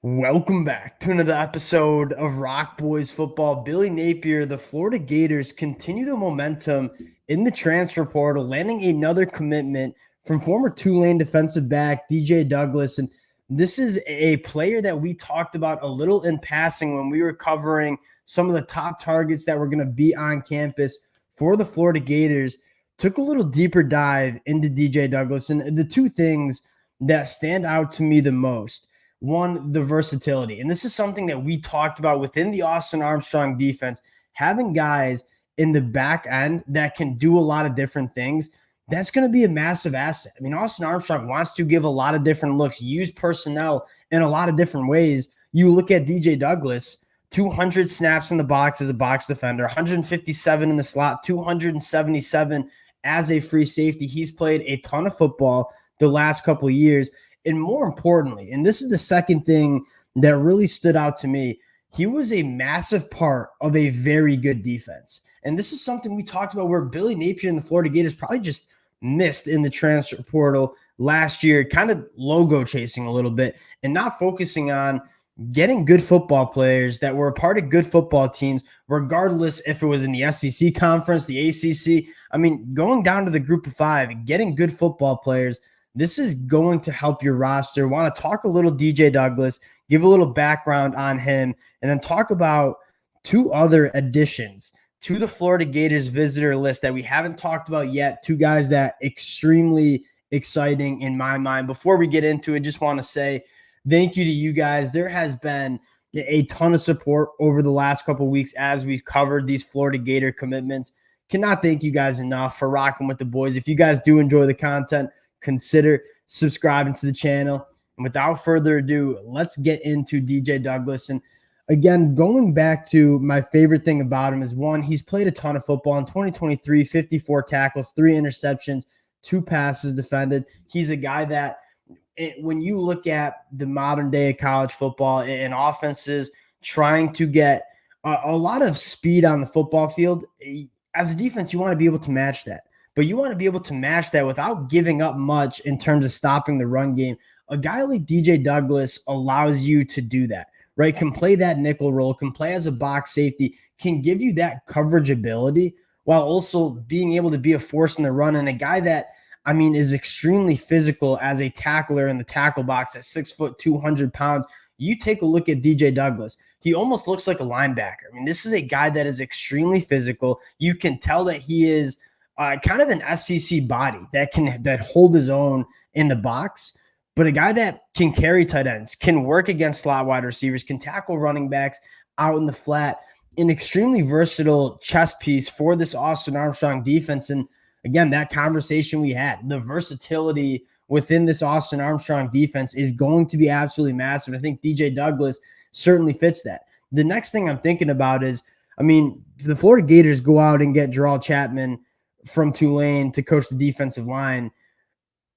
Welcome back to another episode of Rock Boys Football. Billy Napier, the Florida Gators continue the momentum in the transfer portal, landing another commitment from former Tulane defensive back DJ Douglas. And this is a player that we talked about a little in passing when we were covering some of the top targets that were going to be on campus for the Florida Gators. Took a little deeper dive into DJ Douglas, and the two things that stand out to me the most: one, the versatility. And this is something that we talked about within the Austin Armstrong defense, having guys in the back end that can do a lot of different things. That's going to be a massive asset. I mean, Austin Armstrong wants to give a lot of different looks, use personnel in a lot of different ways. You look at DJ Douglas, 200 snaps in the box as a box defender, 157 in the slot, 277 as a free safety. He's played a ton of football the last couple of years. And more importantly, and this is the second thing that really stood out to me, he was a massive part of a very good defense. And this is something we talked about where Billy Napier and the Florida Gators probably just missed in the transfer portal last year, kind of logo chasing a little bit and not focusing on getting good football players that were a part of good football teams, regardless if it was in the SEC conference, the ACC. I mean, going down to the group of five, getting good football players, this is going to help your roster. Want to talk a little DJ Douglas, give a little background on him, and then talk about two other additions to the Florida Gators visitor list that we haven't talked about yet. Two guys that extremely exciting in my mind. Before we get into it, just want to say thank you to you guys. There has been a ton of support over the last couple of weeks as we've covered these Florida Gator commitments. Cannot thank you guys enough for rocking with the boys. If you guys do enjoy the content, consider subscribing to the channel. And without further ado, let's get into DJ Douglas. And again, going back to my favorite thing about him is, one, he's played a ton of football. In 2023, 54 tackles, 3 interceptions, 2 passes defended. He's a guy that, when you look at the modern day of college football and offenses trying to get a lot of speed on the football field, as a defense, you want to be able to match that. But you want to be able to match that without giving up much in terms of stopping the run game. A guy like DJ Douglas allows you to do that, right? Can play that nickel role, can play as a box safety, can give you that coverage ability while also being able to be a force in the run. And a guy that, I mean, is extremely physical as a tackler in the tackle box at 6 foot, 200 pounds. You take a look at DJ Douglas. He almost looks like a linebacker. I mean, this is a guy that is extremely physical. You can tell that he is kind of an SEC body that hold his own in the box, but a guy that can carry tight ends, can work against slot wide receivers, can tackle running backs out in the flat, an extremely versatile chess piece for this Austin Armstrong defense. And again, that conversation we had, the versatility within this Austin Armstrong defense is going to be absolutely massive. I think DJ Douglas certainly fits that. The next thing I'm thinking about is, I mean, the Florida Gators go out and get Jarrell Chapman from Tulane to coach the defensive line.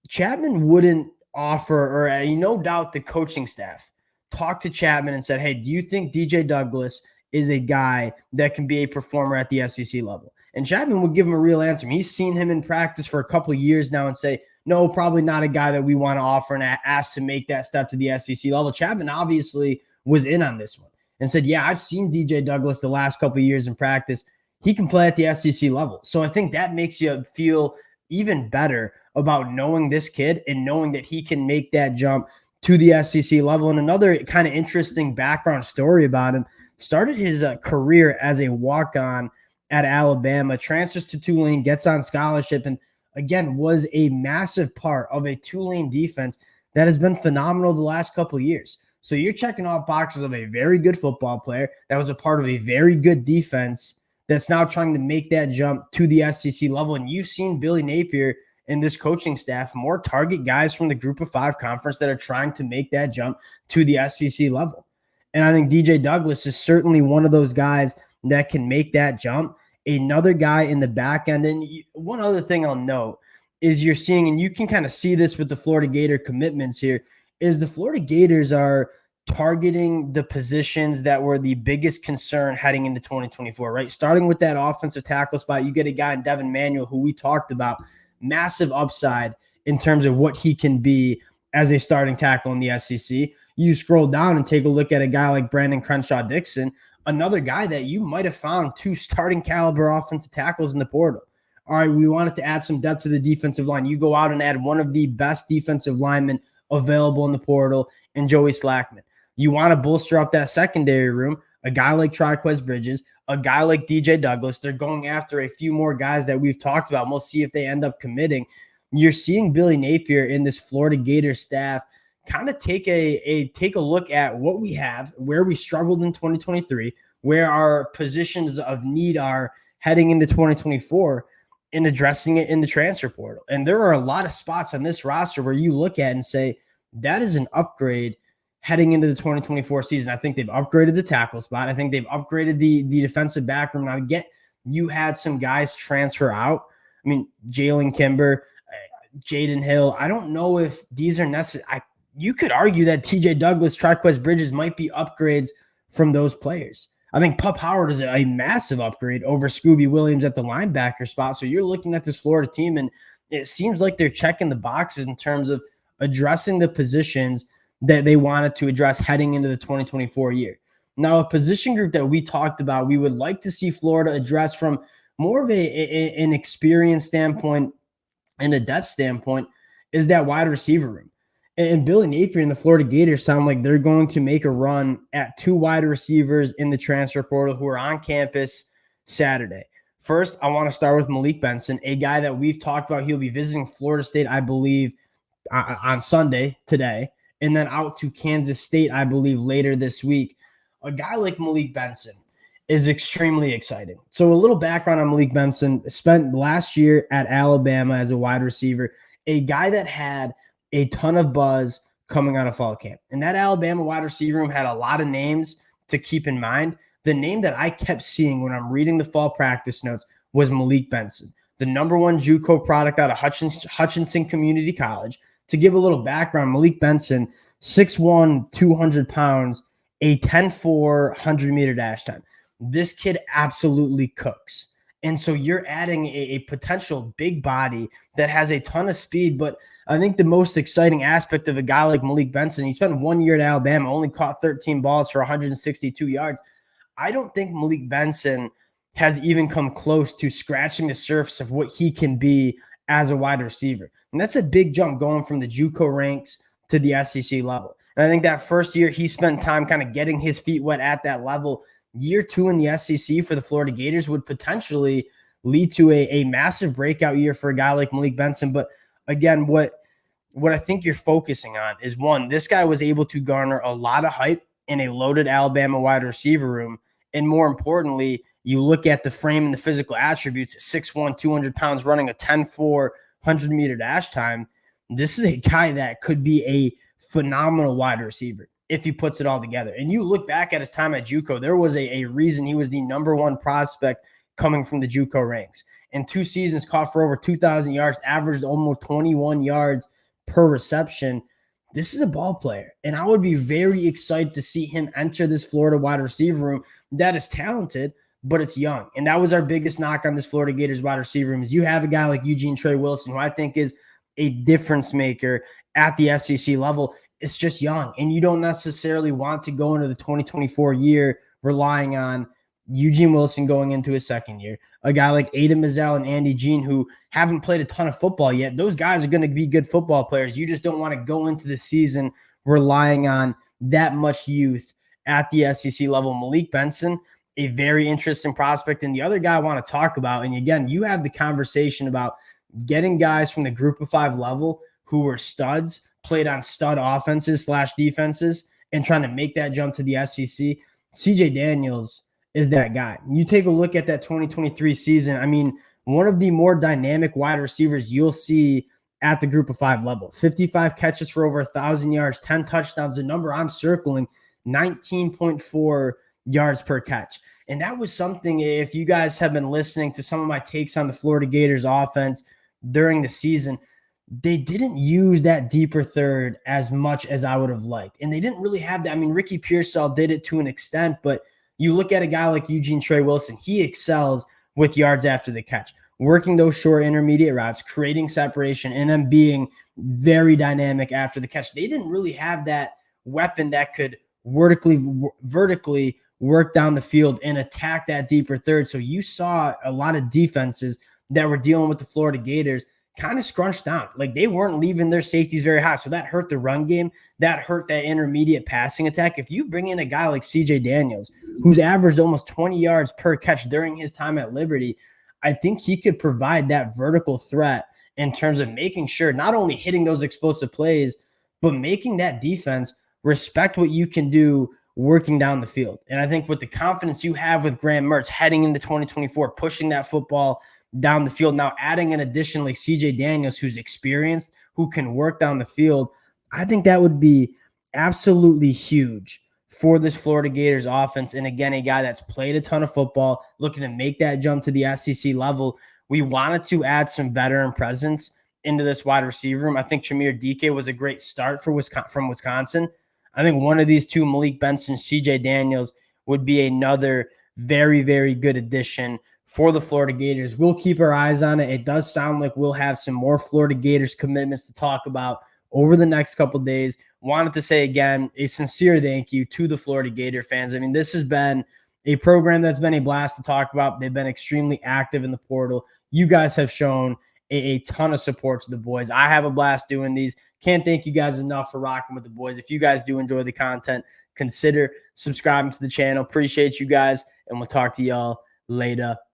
Chapman wouldn't offer, or no doubt the coaching staff talked to Chapman and said, hey, do you think DJ Douglas is a guy that can be a performer at the SEC level? And Chapman would give him a real answer. I mean, he's seen him in practice for a couple of years now and say, no, probably not a guy that we want to offer and ask to make that step to the SEC level. Chapman obviously was in on this one and said, yeah, I've seen DJ Douglas the last couple of years in practice. He can play at the SEC level. So I think that makes you feel even better about knowing this kid and knowing that he can make that jump to the SEC level. And another kind of interesting background story about him: started his career as a walk-on at Alabama, transfers to Tulane, gets on scholarship, and again, was a massive part of a Tulane defense that has been phenomenal the last couple of years. So you're checking off boxes of a very good football player that was a part of a very good defense that's now trying to make that jump to the SEC level. And you've seen Billy Napier and this coaching staff more target guys from the group of 5 conference that are trying to make that jump to the SEC level. And I think DJ Douglas is certainly one of those guys that can make that jump. Another guy in the back end. And one other thing I'll note is you're seeing, and you can kind of see this with the Florida Gator commitments here, is the Florida Gators are targeting the positions that were the biggest concern heading into 2024, right? Starting with that offensive tackle spot, you get a guy in Devin Manuel, who we talked about, massive upside in terms of what he can be as a starting tackle in the SEC. You scroll down and take a look at a guy like Brandon Crenshaw-Dixon, another guy that you might have found 2 starting caliber offensive tackles in the portal. All right, we wanted to add some depth to the defensive line. You go out and add one of the best defensive linemen available in the portal in Joey Slackman. You want to bolster up that secondary room, a guy like Triquez Bridges, a guy like DJ Douglas. They're going after a few more guys that we've talked about. We'll see if they end up committing. You're seeing Billy Napier in this Florida Gators staff kind of take a look at what we have, where we struggled in 2023, where our positions of need are heading into 2024, and addressing it in the transfer portal. And there are a lot of spots on this roster where you look at and say, that is an upgrade heading into the 2024 season. I think they've upgraded the tackle spot. I think they've upgraded the defensive back room. Now, you had some guys transfer out. I mean, Jalen Kimber, Jaden Hill. I don't know if these are necessary. You could argue that TJ Douglas, Triquez Bridges might be upgrades from those players. I think Pup Howard is a massive upgrade over Scooby Williams at the linebacker spot. So you're looking at this Florida team, and it seems like they're checking the boxes in terms of addressing the positions that they wanted to address heading into the 2024 year. Now, a position group that we talked about, we would like to see Florida address from more of an experience standpoint and a depth standpoint is that wide receiver room. And Billy Napier and the Florida Gators sound like they're going to make a run at 2 wide receivers in the transfer portal who are on campus Saturday. First, I want to start with Malik Benson, a guy that we've talked about. He'll be visiting Florida State, I believe, on Sunday today, and then out to Kansas State, I believe, later this week. A guy like Malik Benson is extremely exciting. So a little background on Malik Benson. Spent last year at Alabama as a wide receiver, a guy that had a ton of buzz coming out of fall camp. And that Alabama wide receiver room had a lot of names to keep in mind. The name that I kept seeing when I'm reading the fall practice notes was Malik Benson, the #1 JUCO product out of Hutchinson Community College. To give a little background, Malik Benson, 6'1", 200 pounds, a 10.4 100-meter dash time. This kid absolutely cooks. And so you're adding a potential big body that has a ton of speed. But I think the most exciting aspect of a guy like Malik Benson, he spent 1 year at Alabama, only caught 13 balls for 162 yards. I don't think Malik Benson has even come close to scratching the surface of what he can be as a wide receiver. And that's a big jump going from the JUCO ranks to the SEC level. And I think that first year he spent time kind of getting his feet wet at that level. Year 2 in the SEC for the Florida Gators would potentially lead to a massive breakout year for a guy like Malik Benson. But again, what I think you're focusing on is, one, this guy was able to garner a lot of hype in a loaded Alabama wide receiver room. And more importantly, you look at the frame and the physical attributes, 6'1", 200 pounds, running a 10.4 100-meter dash time. This is a guy that could be a phenomenal wide receiver if he puts it all together. And you look back at his time at JUCO, there was a reason he was the #1 prospect coming from the JUCO ranks. In 2 seasons, caught for over 2,000 yards, averaged almost 21 yards per reception. This is a ball player, and I would be very excited to see him enter this Florida wide receiver room that is talented, but it's young. And that was our biggest knock on this Florida Gators wide receiver room, is you have a guy like Eugene Trey Wilson, who I think is a difference maker at the SEC level. It's just young, and you don't necessarily want to go into the 2024 year relying on Eugene Wilson going into his second year, a guy like Aiden Mazzell and Andy Jean, who haven't played a ton of football yet. Those guys are going to be good football players. You just don't want to go into the season relying on that much youth at the SEC level. Malik Benson, a very interesting prospect. And the other guy I want to talk about, and again, you have the conversation about getting guys from the group of 5 level who were studs, played on stud offenses / defenses, and trying to make that jump to the SEC. CJ Daniels is that guy. You take a look at that 2023 season. I mean, one of the more dynamic wide receivers you'll see at the group of 5 level. 55 catches for over 1,000 yards, 10 touchdowns. The number I'm circling, 19.4 yards per catch. And that was something, if you guys have been listening to some of my takes on the Florida Gators offense during the season, they didn't use that deeper third as much as I would have liked. And they didn't really have that. I mean, Ricky Pearsall did it to an extent, but you look at a guy like Eugene Trey Wilson, he excels with yards after the catch, working those short intermediate routes, creating separation, and then being very dynamic after the catch. They didn't really have that weapon that could vertically work down the field and attack that deeper third. So you saw a lot of defenses that were dealing with the Florida Gators kind of scrunched down. Like they weren't leaving their safeties very high. So that hurt the run game. That hurt that intermediate passing attack. If you bring in a guy like CJ Daniels, who's averaged almost 20 yards per catch during his time at Liberty, I think he could provide that vertical threat in terms of making sure not only hitting those explosive plays, but making that defense respect what you can do working down the field. And I think with the confidence you have with Graham Mertz heading into 2024, pushing that football down the field, now adding an addition like CJ Daniels, who's experienced, who can work down the field, I think that would be absolutely huge for this Florida Gators offense. And again, a guy that's played a ton of football, looking to make that jump to the SEC level. We wanted to add some veteran presence into this wide receiver room. I think Tremere DK was a great start from Wisconsin. I think one of these two, Malik Benson, CJ Daniels, would be another very, very good addition for the Florida Gators. We'll keep our eyes on it. It does sound like we'll have some more Florida Gators commitments to talk about over the next couple of days. Wanted to say again, a sincere thank you to the Florida Gator fans. I mean, this has been a program that's been a blast to talk about. They've been extremely active in the portal. You guys have shown a ton of support to the boys. I have a blast doing these. Can't thank you guys enough for rocking with the boys. If you guys do enjoy the content, consider subscribing to the channel. Appreciate you guys, and we'll talk to y'all later.